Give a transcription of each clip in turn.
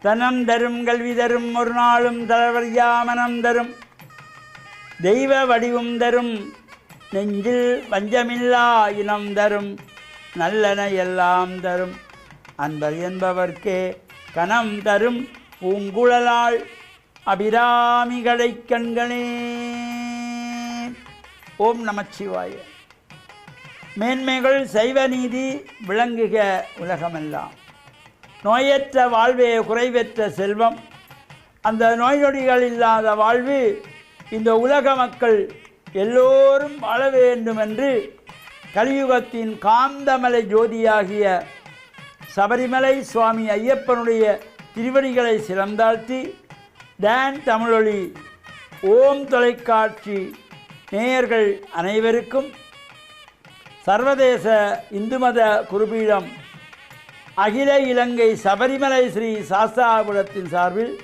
தனம் தரும் கல்வி தரும் ஒரு நாளும் தளர்வறியா மனம் தரும் தெய்வ வடிவும் தரும் நெஞ்சில் வஞ்சமில்லா இனம் தரும் நல்லன எல்லாம் தரும் அன்பர் என்பவர்க்கே கணம் தரும் பூங்குழலாள் அபிராமிகளை கண்களே. ஓம் நமச்சிவாய. மேன்மைகள் சைவ நீதி விளங்குக உலகமெல்லாம். நோயற்ற வாழ்வே குறைவற்ற செல்வம். அந்த நோய் நொடிகள் இல்லாத வாழ்வு இந்த உலக மக்கள் எல்லோரும் வாழ வேண்டும் என்று கலியுகத்தின் காந்தமலை ஜோதியாகிய சபரிமலை சுவாமி ஐயப்பனுடைய திருவடிகளை சிறந்தாழ்த்தி டான் தமிழொலி ஓம் தொலைக்காட்சி நேயர்கள் அனைவருக்கும் சர்வதேச இந்து மத குருபீடம் அகில இலங்கை சபரிமலை ஸ்ரீ சாஸ்தாபுரத்தின் சார்பில்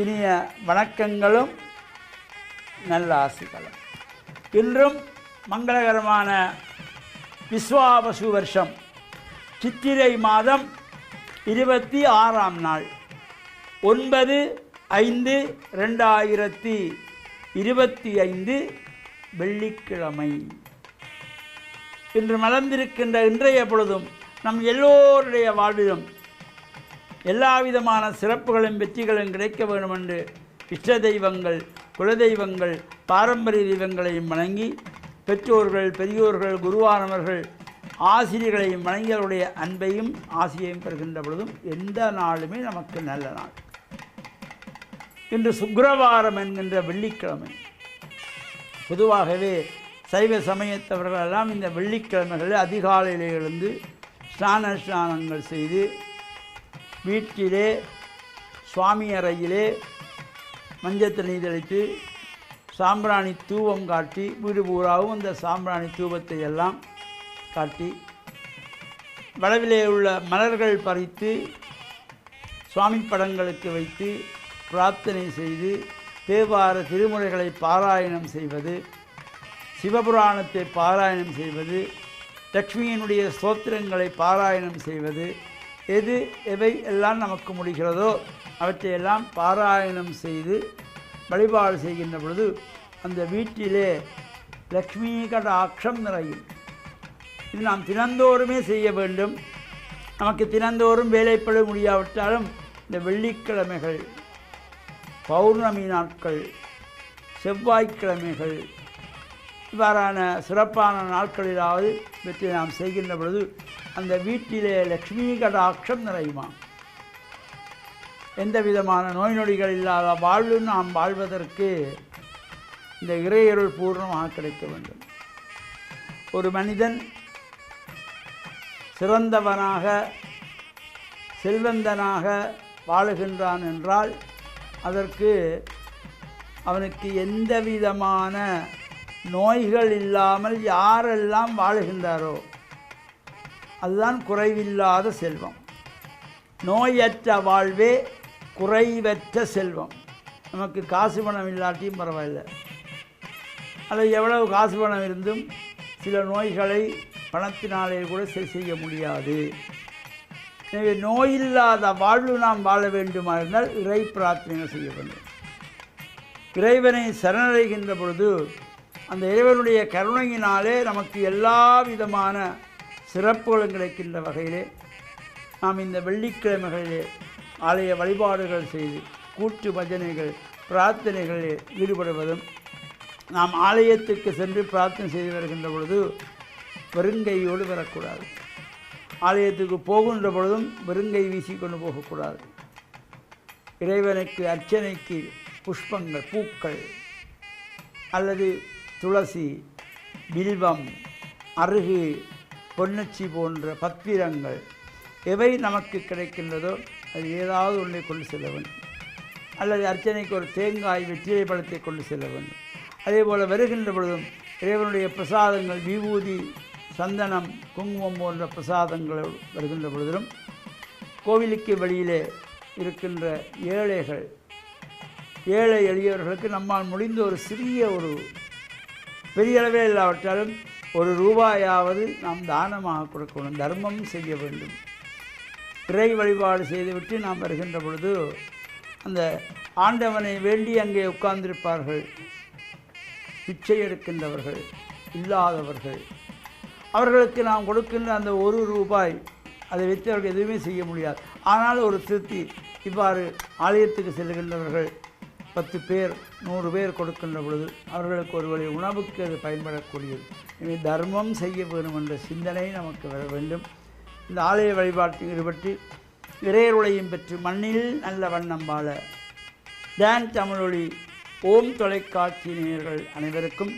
இனிய வணக்கங்களும் நல்ல ஆசிகளும். இன்றும் மங்களகரமான விஸ்வாவசு வருஷம் சித்திரை மாதம் 26ஆம் நாள் 9/5/2025 வெள்ளிக்கிழமை. இன்று மலர்ந்திருக்கின்ற இன்றைய பொழுதும் நம் எல்லோருடைய வாழ்விலும் எல்லா விதமான சிறப்புகளும் வெற்றிகளும் கிடைக்க வேண்டும் என்று இஷ்ட தெய்வங்கள் குலதெய்வங்கள் பாரம்பரிய தெய்வங்களையும் வணங்கி பெற்றோர்கள் பெரியோர்கள் குருவானவர்கள் ஆசிரியர்களையும் வணங்கியவருடைய அன்பையும் ஆசிரியையும் பெறுகின்ற பொழுதும் எந்த நாளுமே நமக்கு நல்ல நாள். இன்று சுக்கிரவாரம் என்கின்ற வெள்ளிக்கிழமை. பொதுவாகவே சைவ சமயத்தவர்களெல்லாம் இந்த வெள்ளிக்கிழமைகளில் அதிகாலையில் எழுந்து ஸ்நானங்கள் செய்து வீட்டிலே சுவாமி அறையிலே மஞ்சள் தண்ணி தெளித்து சாம்பிராணி தூபம் காட்டி வீடு பூராவும் அந்த சாம்பிராணி தூபத்தை எல்லாம் காட்டி வளவிலே உள்ள மலர்கள் பறித்து சுவாமி படங்களுக்கு வைத்து பிரார்த்தனை செய்து தேவார திருமுறைகளை பாராயணம் செய்வது, சிவபுராணத்தை பாராயணம் செய்வது, லக்ஷ்மியினுடைய ஸ்தோத்திரங்களை பாராயணம் செய்வது, எவை எல்லாம் நமக்கு முடிகிறதோ அவற்றையெல்லாம் பாராயணம் செய்து வழிபாடு செய்கின்ற பொழுது அந்த வீட்டிலே லக்ஷ்மி கடாட்சம் நிறையும். இது நாம் தினந்தோறுமே செய்ய வேண்டும். நமக்கு தினந்தோறும் வேலைப்பட முடியாவிட்டாலும் இந்த வெள்ளிக்கிழமைகள், பௌர்ணமி நாட்கள், செவ்வாய்க்கிழமைகள் இவ்வாறான சிறப்பான நாட்களிலாவது இவற்றை நாம் செய்கின்ற பொழுது அந்த வீட்டிலே லக்ஷ்மி கடாட்சம் நிறையுமா. எந்த விதமான நோய் நொடிகள் இல்லாத வாழ்வு நாம் வாழ்வதற்கு இந்த இறையருள் பூர்ணமாக கிடைக்க வேண்டும். ஒரு மனிதன் சிறந்தவனாக செல்வந்தனாக வாழுகின்றான் என்றால் அதற்கு அவனுக்கு எந்த விதமான நோய்கள் இல்லாமல் யாரெல்லாம் வாழுகின்றாரோ அதுதான் குறைவில்லாத செல்வம். நோயற்ற வாழ்வே குறைவற்ற செல்வம். நமக்கு காசு பணம் இல்லாட்டியும் பரவாயில்லை, அது எவ்வளவு காசு பணம் இருந்தும் சில நோய்களை பணத்தினாலே கூட சரி செய்ய முடியாது. எனவே நோயில்லாத வாழ்வு நாம் வாழ வேண்டுமானால் இறை பிரார்த்தனை செய்ய வேண்டும். இறைவனை சரணடைகின்ற பொழுது அந்த இறைவனுடைய கருணையினாலே நமக்கு எல்லா விதமான சிறப்புகளும் கிடைக்கின்ற வகையிலே நாம் இந்த வெள்ளிக்கிழமைகளிலே ஆலய வழிபாடுகள் செய்து கூட்டு பஜனைகள் பிரார்த்தனைகளில் ஈடுபடுவதும், நாம் ஆலயத்துக்கு சென்று பிரார்த்தனை செய்து வருகின்ற பொழுது வெறுங்கையோடு வரக்கூடாது. ஆலயத்துக்கு போகின்ற பொழுதும் வெறுங்கை வீசிக்கொண்டு போகக்கூடாது. இறைவனுக்கு அர்ச்சனைக்கு புஷ்பங்கள், பூக்கள் அல்லது துளசி, வில்வம், அருகு, பொன்னச்சி போன்ற பத்திரங்கள் எவை நமக்கு கிடைக்கின்றதோ அது ஏதாவது ஒன்றை கொண்டு செல்ல வேண்டும். அல்லது அர்ச்சனைக்கு ஒரு தேங்காய், வெற்றிலை பழத்தை கொண்டு செல்ல வேண்டும். அதே போல் வருகின்ற பொழுதும் இறைவனுடைய பிரசாதங்கள், விபூதி, சந்தனம், குங்குமம் போன்ற பிரசாதங்கள் வருகின்ற பொழுதிலும் கோவிலுக்கு வெளியிலே இருக்கின்ற ஏழைகள், ஏழை எளியவர்களுக்கு நம்மால் முடிந்த ஒரு சிறிய, ஒரு பெரிய அளவே இல்லாவிட்டாலும் ஒரு ரூபாயாவது நாம் தானமாக கொடுக்கணும், தர்மம் செய்ய வேண்டும். இறை வழிபாடு செய்துவிட்டு நாம் வருகின்ற பொழுது அந்த ஆண்டவனை வேண்டி அங்கே உட்கார்ந்திருப்பார்கள். பிச்சை எடுக்கின்றவர்கள், இல்லாதவர்கள், அவர்களுக்கு நாம் கொடுக்கின்ற அந்த 1 ரூபாய் அதை வைத்து அவர்கள் எதுவுமே செய்ய முடியாது. ஆனால் ஒரு திருப்தி, இவ்வாறு ஆலயத்துக்கு செல்கின்றவர்கள் 10 பேர் 100 பேர் கொடுக்கின்ற பொழுது அவர்களுக்கு ஒரு வழி உணவுக்கு அது பயன்படக்கூடியது. எனவே தர்மம் செய்ய வேண்டும் என்ற சிந்தனை நமக்கு வர வேண்டும். இந்த ஆலய வழிபாட்டில் ஈடுபட்டு இறையருளையும் பெற்று மண்ணில் நல்ல வண்ணம் வாழ டான் தமிழொலி ஓம் தொலைக்காட்சி நேயர்கள் அனைவருக்கும்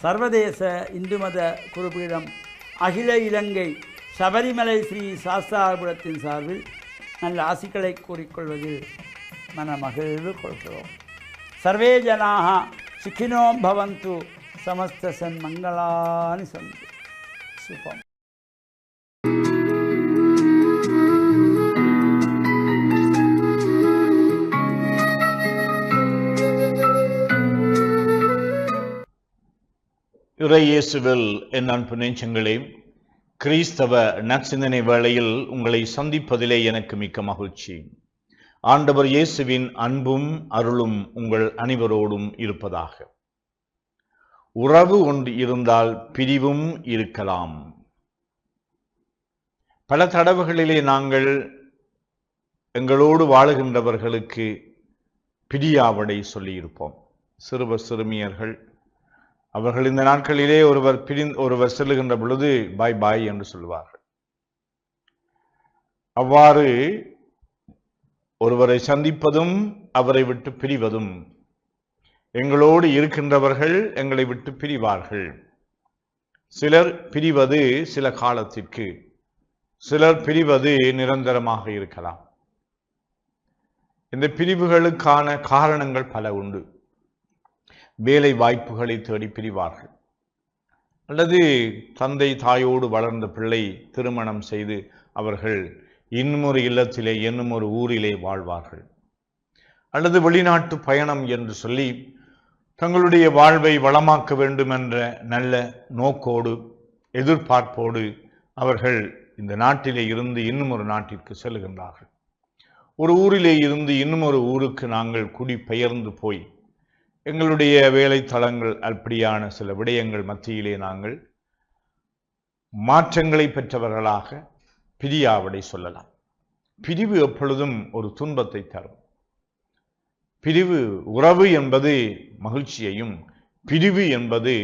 சர்வதேச இந்து மத குருபீடம் அகில இலங்கை சபரிமலை ஸ்ரீ சாஸ்தாபுரத்தின் சார்பில் நல்ல ஆசிகளை கூறிக்கொள்வதில் மனமகிழ்வு கொள்கிறோம். சர்வே ஜனாக சுகினோ பவந்து, சமஸ்த சன்மங்களானி சந்து. சுபம். இறை இயேசுவில் என் அன்பு நெஞ்சங்களே, கிறிஸ்தவ நற்சிந்தனை வேளையில் உங்களை சந்திப்பதிலே எனக்கு மிக்க மகிழ்ச்சி. ஆண்டவர் இயேசுவின் அன்பும் அருளும் உங்கள் அனைவரோடும் இருப்பதாக. உறவு ஒன்று இருந்தால் பிரிவும் இருக்கலாம். பல தடவைகளிலே நாங்கள் எங்களோடு வாழுகின்றவர்களுக்கு பிரியாவடை சொல்லியிருப்போம். சிறுவர் சிறுமியர்கள் அவர்கள் இந்த நாட்களிலே ஒருவர் செல்லுகின்ற பொழுது பாய் பாய் என்று சொல்லுவார்கள். அவ்வாறு ஒருவரை சந்திப்பதும் அவரை விட்டு பிரிவதும், எங்களோடு இருக்கின்றவர்கள் எங்களை விட்டு பிரிவார்கள். சிலர் பிரிவது சில காலத்திற்கு, சிலர் பிரிவது நிரந்தரமாக இருக்கலாம். இந்த பிரிவுகளுக்கான காரணங்கள் பல உண்டு. வேலை வாய்ப்புகளை தேடி பிரிவார்கள், அல்லது தந்தை தாயோடு வளர்ந்த பிள்ளை திருமணம் செய்து அவர்கள் இன்னும் ஒரு இல்லத்திலே இன்னும் ஒரு ஊரிலே வாழ்வார்கள், அல்லது வெளிநாட்டு பயணம் என்று சொல்லி தங்களுடைய வாழ்வை வளமாக்க வேண்டும் என்ற நல்ல நோக்கோடு எதிர்பார்ப்போடு அவர்கள் இந்த நாட்டிலே இருந்து இன்னும் ஒரு நாட்டிற்கு செல்கின்றார்கள். ஒரு ஊரிலே இருந்து இன்னும் ஒரு ஊருக்கு நாங்கள் குடிபெயர்ந்து போய் எங்களுடைய வேலைத்தளங்கள் அப்படியான சில விடயங்கள் மத்தியிலே நாங்கள் மாற்றங்களை பெற்றவர்களாக பிரியாவடை சொல்லலாம். பிரிவு எப்பொழுதும் ஒரு துன்பத்தை தரும். பிரிவு, உறவு என்பது மகிழ்ச்சியையும், பிரிவு என்பது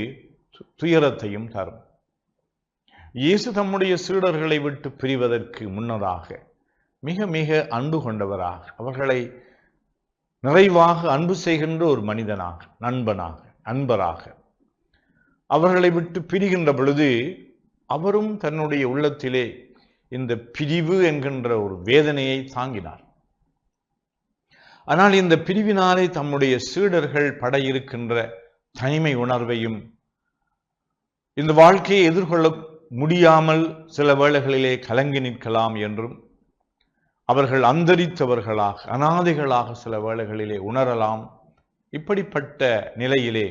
துயரத்தையும் தரும். இயேசு தம்முடைய சீடர்களை விட்டு பிரிவதற்கு முன்னதாக மிக மிக அன்பு கொண்டவராக, அவர்களை நிறைவாக அன்பு செய்கின்ற ஒரு மனிதனாக, நண்பனாக, அன்பராக அவர்களை விட்டு பிரிகின்ற பொழுது அவரும் தன்னுடைய உள்ளத்திலே இந்த பிரிவு என்கின்ற ஒரு வேதனையை தாங்கினார். ஆனால் இந்த பிரிவினாலே தம்முடைய சீடர்கள் பட இருக்கின்ற தனிமை உணர்வையும், இந்த வாழ்க்கையை எதிர்கொள்ள முடியாமல் சில வேளைகளிலே கலங்கி நிற்கலாம் என்றும், அவர்கள் அந்தரித்தவர்களாக, அனாதைகளாக சில வேளைகளிலே உணரலாம். இப்படிப்பட்ட நிலையிலே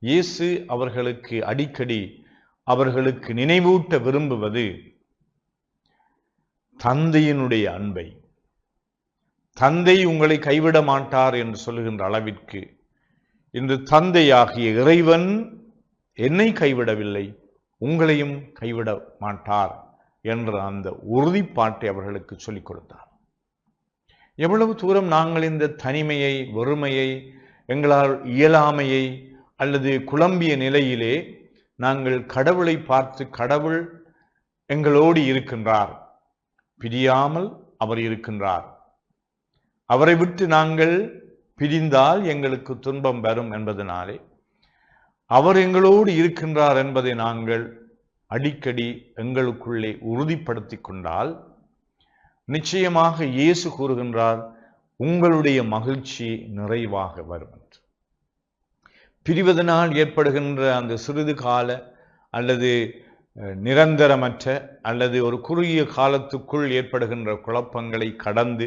இயேசு அவர்களுக்கு அடிக்கடி அவர்களுக்கு நினைவூட்ட விரும்புவது தந்தையினுடைய அன்பை. தந்தை உங்களை கைவிட மாட்டார் என்று சொல்லுகின்ற அளவிற்கு இந்த தந்தையாகிய இறைவன் என்னை கைவிடவில்லை, உங்களையும் கைவிட மாட்டார் என்ற அந்த உறுதிப்பாட்டை அவர்களுக்கு சொல்லிக் கொடுத்தார். எவ்வளவு தூரம் நாங்கள் இந்த தனிமையை, வெறுமையை, எங்களால் இயலாமையை அல்லது குழம்பிய நிலையிலே நாங்கள் கடவுளை பார்த்து, கடவுள் எங்களோடு இருக்கின்றார், பிரியாமல் அவர் இருக்கின்றார், அவரை விட்டு நாங்கள் பிரிந்தால் எங்களுக்கு துன்பம் வரும் என்பதனாலே அவர் எங்களோடு இருக்கின்றார் என்பதை நாங்கள் அடிக்கடி எங்களுக்குள்ளே உறுதிப்படுத்திக் கொண்டால் நிச்சயமாக இயேசு கூறுகின்றார், உங்களுடைய மகிழ்ச்சி நிறைவாக வரும் என்று. பிரிவதனால் ஏற்படுகின்ற அந்த சிறிது கால அல்லது நிரந்தரமற்ற அல்லது ஒரு குறுகிய காலத்துக்குள் ஏற்படுகின்ற குழப்பங்களை கடந்து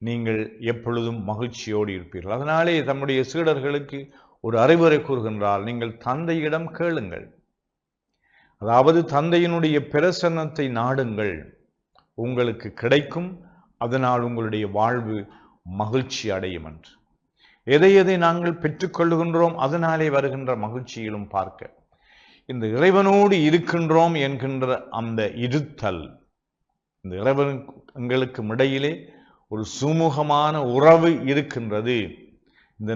நீங்கள் எப்பொழுதும் மகிழ்ச்சியோடு இருப்பீர்கள். அதனாலே தம்முடைய சீடர்களுக்கு ஒரு அறிவுரை கூறுகின்றார், நீங்கள் தந்தையிடம் கேளுங்கள், அதாவது தந்தையினுடைய பிரசன்னத்தை நாடுங்கள், உங்களுக்கு கிடைக்கும். அதனால் உங்களுடைய வாழ்வு மகிழ்ச்சி அடையும் என்று. எதை எதை நாங்கள் பெற்றுக்கொள்ளுகின்றோம் அதனாலே வருகின்ற மகிழ்ச்சியிலும் பார்க்க இந்த இறைவனோடு இருக்கின்றோம் என்கின்ற அந்த இருத்தல், இந்த இறைவன் எங்களுக்கு இடையிலே ஒரு சுமூகமான உறவு இருக்கின்றது.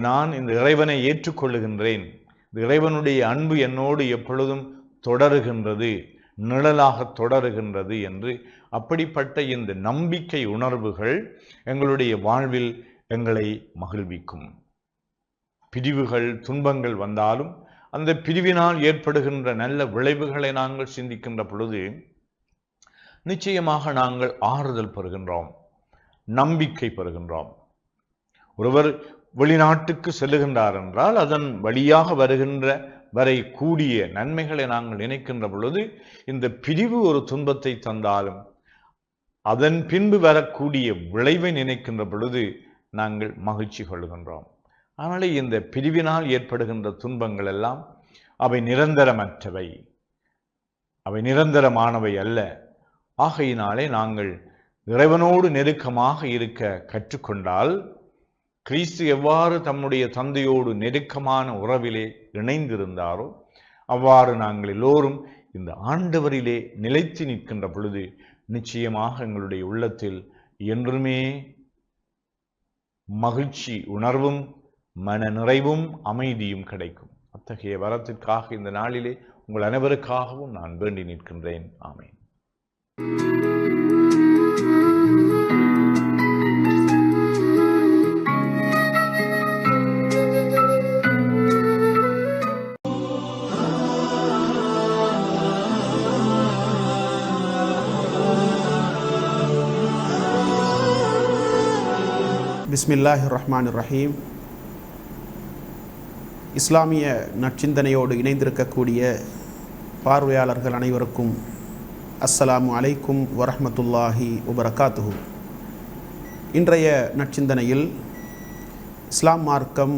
நான் இந்த இறைவனை ஏற்றுக்கொள்ளுகின்றேன், இந்த இறைவனுடைய அன்பு என்னோடு எப்பொழுதும் தொடருகின்றது, நிழலாக தொடருகின்றது என்று அப்படிப்பட்ட இந்த நம்பிக்கை உணர்வுகள் எங்களுடைய வாழ்வில் எங்களை மகிழ்விக்கும். பிரிவுகள் துன்பங்கள் வந்தாலும் அந்த பிரிவினால் ஏற்படுகின்ற நல்ல விளைவுகளை நாங்கள் சிந்திக்கின்ற பொழுது நிச்சயமாக நாங்கள் ஆறுதல் பெறுகின்றோம், நம்பிக்கை பெறுகின்றோம். ஒருவர் வெளிநாட்டுக்கு செல்லுகின்றார் என்றால் அதன் வழியாக வருகின்ற வரை கூடிய நன்மைகளை நாங்கள் நினைக்கின்ற பொழுது இந்த பிரிவு ஒரு துன்பத்தை தந்தாலும் அதன் பின்பு வரக்கூடிய விளைவை நினைக்கின்ற பொழுது நாங்கள் மகிழ்ச்சி கொள்கின்றோம். ஆனால் இந்த பிரிவினால் ஏற்படுகின்ற துன்பங்கள் எல்லாம் அவை நிரந்தரமற்றவை, அவை நிரந்தரமானவை அல்ல. ஆகையினாலே நாங்கள் இறைவனோடு நெருக்கமாக இருக்க கற்றுக்கொண்டால் கிறிஸ்து எவ்வாறு தம்முடைய தந்தையோடு நெருக்கமான உறவிலே இணைந்திருந்தாரோ அவ்வாறு நாங்கள் எல்லோரும் இந்த ஆண்டவரிலே நிலைத்து நிற்கின்ற பொழுது நிச்சயமாக எங்களுடைய உள்ளத்தில் என்றுமே மகிழ்ச்சி உணர்வும் மன நிறைவும் அமைதியும் கிடைக்கும். அத்தகைய வரத்திற்காக இந்த நாளிலே உங்கள் அனைவருக்காகவும் நான் வேண்டி நிற்கின்றேன். ஆமென். பிஸ்மில்லாஹிர் ரஹ்மானிர் ரஹீம். இஸ்லாமிய நற்சிந்தனையோடு இணைந்திருக்கக்கூடிய பார்வையாளர்கள் அனைவருக்கும் அஸ்ஸலாமு அலைக்கும் வரஹ்மத்துல்லாஹி வபரகாத்துஹு. இன்றைய நற்சிந்தனையில் இஸ்லாம் மார்க்கம்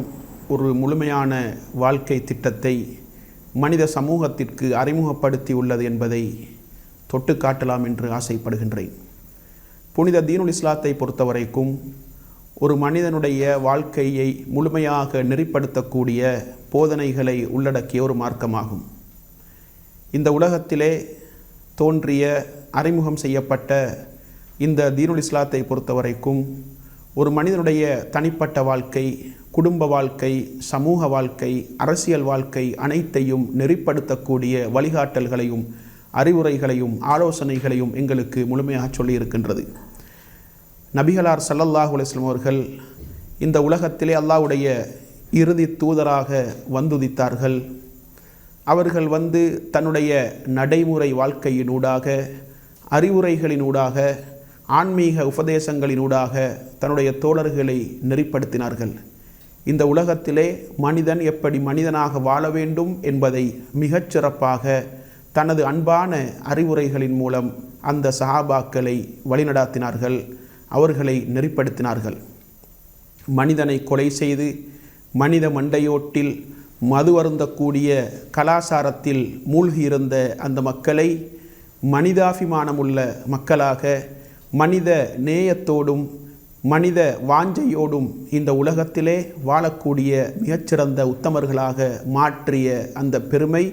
ஒரு முழுமையான வாழ்க்கை திட்டத்தை மனித சமூகத்திற்கு அறிமுகப்படுத்தி உள்ளது என்பதை தொட்டு காட்டலாம் என்று ஆசைப்படுகின்றேன். புனித தீனுல் இஸ்லாத்தை பொறுத்தவரைக்கும் ஒரு மனிதனுடைய வாழ்க்கையை முழுமையாக நெறிப்படுத்தக்கூடிய போதனைகளை உள்ளடக்கிய ஒரு மார்க்கமாகும். இந்த உலகத்திலே தோன்றிய அறிமுகம் செய்யப்பட்ட இந்த தீனுல் இஸ்லாத்தை பொறுத்தவரைக்கும் ஒரு மனிதனுடைய தனிப்பட்ட வாழ்க்கை, குடும்ப வாழ்க்கை, சமூக வாழ்க்கை, அரசியல் வாழ்க்கை அனைத்தையும் நெறிப்படுத்தக்கூடிய வழிகாட்டல்களையும் அறிவுரைகளையும் ஆலோசனைகளையும் எங்களுக்கு முழுமையாக சொல்லியிருக்கின்றது. நபிகளார் ஸல்லல்லாஹு அலைஹி வஸல்லம் அவர்கள் இந்த உலகத்திலே அல்லாஹ்வுடைய இறுதி தூதராக வந்துதித்தார்கள். அவர்கள் வந்து தன்னுடைய நடைமுறை வாழ்க்கையினூடாக, அறிவுரைகளினூடாக, ஆன்மீக உபதேசங்களினூடாக தன்னுடைய தோழர்களை நெறிப்படுத்தினார்கள். இந்த உலகத்திலே மனிதன் எப்படி மனிதனாக வாழ வேண்டும் என்பதை மிகச்சிறப்பாக தனது அன்பான அறிவுரைகளின் மூலம் அந்த சஹாபாக்களை வழிநடாத்தினார்கள், அவர்களை நெறிப்படுத்தினார்கள். மனிதனை கொலை செய்து மனித மண்டையோட்டில் மது அருந்தக்கூடிய கலாச்சாரத்தில் மூழ்கியிருந்த அந்த மக்களை மனிதாபிமானமுள்ள மக்களாக, மனித நேயத்தோடும் மனித வாஞ்சையோடும் இந்த உலகத்திலே வாழக்கூடிய மிகச்சிறந்த உத்தமர்களாக மாற்றிய அந்த பெருமை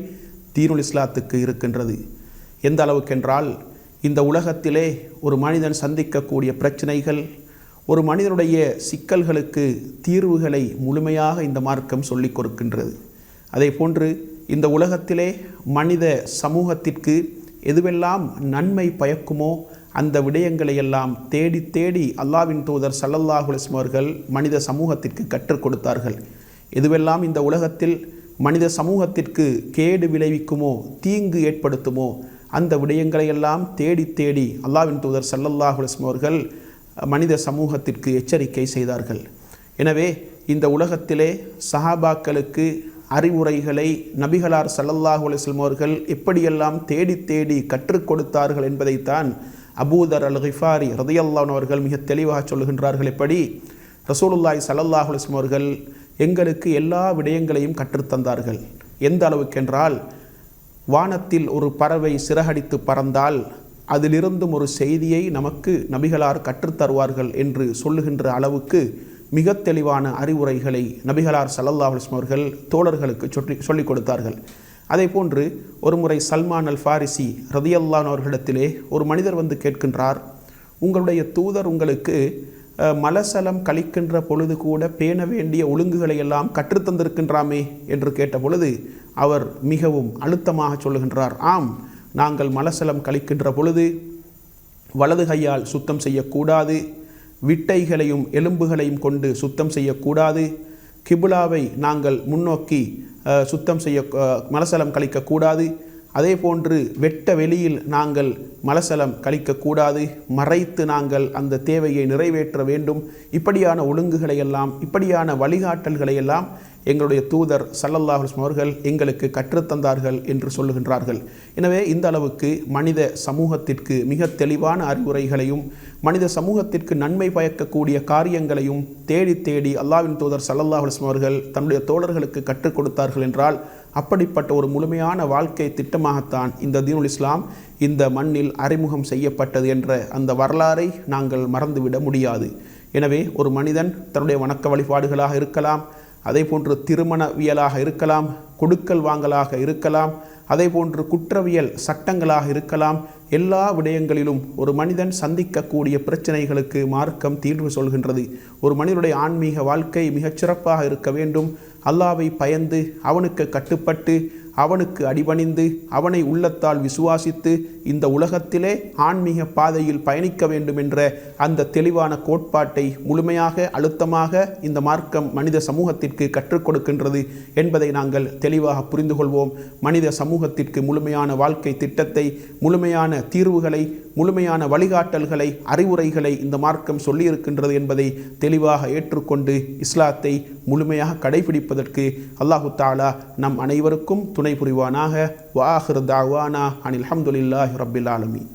தீனுல் இஸ்லாத்துக்கு இருக்கின்றது. எந்த அளவுக்கென்றால் இந்த உலகத்திலே ஒரு மனிதன் சந்திக்கக்கூடிய பிரச்சனைகள், ஒரு மனிதனுடைய சிக்கல்களுக்கு தீர்வுகளை முழுமையாக இந்த மார்க்கம் சொல்லிக் கொடுக்கின்றது. அதே போன்று இந்த உலகத்திலே மனித சமூகத்திற்கு எதுவெல்லாம் நன்மை பயக்குமோ அந்த விடயங்களை எல்லாம் தேடி தேடி அல்லாஹ்வின் தூதர் ஸல்லல்லாஹு அலைஹி வஸல்லம் அவர்கள் மனித சமூகத்திற்கு கற்றுக் கொடுத்தார்கள். எதுவெல்லாம் இந்த உலகத்தில் மனித சமூகத்திற்கு கேடு விளைவிக்குமோ, தீங்கு ஏற்படுத்துமோ அந்த விடயங்களையெல்லாம் தேடி தேடி அல்லாஹ்வின் தூதர் ஸல்லல்லாஹு அலைஹி வஸல்லம் அவர்கள் மனித சமூகத்திற்கு எச்சரிக்கை செய்தார்கள். எனவே இந்த உலகத்திலே சஹாபாக்களுக்கு அறிவுரைகளை நபிகளார் ஸல்லல்லாஹு அலைஹி வஸல்லம் அவர்கள் எப்படியெல்லாம் தேடி தேடி கற்றுக் கொடுத்தார்கள் என்பதைத்தான் அபூதர் அல் கிஃபாரி ரலியல்லாஹு அன்ஹு அவர்கள் மிக தெளிவாக சொல்லுகின்றார்கள். எப்படி ரசூலுல்லாஹி ஸல்லல்லாஹு அலைஹி வஸல்லம் அவர்கள் எங்களுக்கு எல்லா விடயங்களையும் கற்றுத்தந்தார்கள். எந்த அளவுக்கென்றால் வானத்தில் ஒரு பறவை சிறகடித்து பறந்தால் அதிலிருந்தும் ஒரு செய்தியை நமக்கு நபிகளார் கற்றுத்தருவார்கள் என்று சொல்லுகின்ற அளவுக்கு மிக தெளிவான அறிவுரைகளை நபிகளார் ஸல்லல்லாஹு அலைஹி வஸல்லம் அவர்கள் தோழர்களுக்கு சொல்லிக் கொடுத்தார்கள். அதே போன்று ஒரு முறை சல்மான் அல் ஃபாரிசி ரதியல்லாஹு அன்ஹு அவர்களிடத்திலே ஒரு மனிதர் வந்து கேட்கின்றார், உங்களுடைய தூதர் உங்களுக்கு மலசலம் கழிக்கின்ற பொழுது கூட பேண வேண்டிய ஒழுங்குகளை எல்லாம் கற்றுத்தந்திருக்கின்றாமே என்று கேட்ட பொழுது அவர் மிகவும் அழுத்தமாக சொல்லுகின்றார், ஆம், நாங்கள் மலசலம் கழிக்கின்ற பொழுது வலது கையால் சுத்தம் செய்யக்கூடாது, விட்டைகளையும் எலும்புகளையும் கொண்டு சுத்தம் செய்யக்கூடாது, கிபுலாவை நாங்கள் முன்னோக்கி சுத்தம் செய்ய மலசலம் கழிக்கக்கூடாது, அதே போன்று வெட்ட வெளியில் நாங்கள் மலசலம் கழிக்கக்கூடாது, மறைத்து நாங்கள் அந்த தேவையை நிறைவேற்ற வேண்டும். இப்படியான ஒழுங்குகளை எல்லாம், இப்படியான வழிகாட்டல்களை எல்லாம் எங்களுடைய தூதர் ஸல்லல்லாஹு அலைஹி வஸல்லம் அவர்கள் எங்களுக்கு கற்றுத்தந்தார்கள் என்று சொல்லுகின்றார்கள். எனவே இந்த அளவுக்கு மனித சமூகத்திற்கு மிக தெளிவான அறிவுரைகளையும் மனித சமூகத்திற்கு நன்மை பயக்கக்கூடிய காரியங்களையும் தேடி தேடி அல்லாஹ்வின் தூதர் ஸல்லல்லாஹு அலைஹி வஸல்லம் அவர்கள் தன்னுடைய தோழர்களுக்கு கற்றுக் கொடுத்தார்கள் என்றால் அப்படிப்பட்ட ஒரு முழுமையான வாழ்க்கை திட்டமாகத்தான் இந்த தீனுல் இஸ்லாம் இந்த மண்ணில் அறிமுகம் செய்யப்பட்டது என்ற அந்த வரலாறை நாங்கள் மறந்துவிட முடியாது. எனவே ஒரு மனிதன் தன்னுடைய வணக்க வழிபாடுகளாக இருக்கலாம், அதே போன்று திருமணவியலாக இருக்கலாம், கொடுக்கல் வாங்கலாக இருக்கலாம், அதே போன்று குற்றவியல் சட்டங்களாக இருக்கலாம், எல்லா விடயங்களிலும் ஒரு மனிதன் சந்திக்கக்கூடிய பிரச்சனைகளுக்கு மார்க்கம் தீர்வு சொல்கின்றது. ஒரு மனிதனுடைய ஆன்மீக வாழ்க்கை மிகச் சிறப்பாக இருக்க வேண்டும். அல்லாஹ்வை பயந்து அவனுக்கு கட்டுப்பட்டு அவனுக்கு அடிபணிந்து அவனை உள்ளத்தால் விசுவாசித்து இந்த உலகத்திலே ஆன்மீக பாதையில் பயணிக்க வேண்டும் என்ற அந்த தெளிவான கோட்பாட்டை முழுமையாக அழுத்தமாக இந்த மார்க்கம் மனித சமூகத்திற்கு கற்றுக் கொடுக்கின்றது என்பதை நாங்கள் தெளிவாக புரிந்து கொள்வோம். மனித சமூகத்திற்கு முழுமையான வாழ்க்கை திட்டத்தை, முழுமையான தீர்வுகளை, முழுமையான வழிகாட்டல்களை, அறிவுரைகளை இந்த மார்க்கம் சொல்லியிருக்கின்றது என்பதை தெளிவாக ஏற்றுக்கொண்டு இஸ்லாத்தை முழுமையாக கடைபிடிப்பதற்கு அல்லாஹு தஆலா நம் அனைவருக்கும் துணை புரிவானாக. வ ஆகிரு தஅவானா அனில் ஹம்துலில்லாஹி ரப்பில் ஆலமீன்.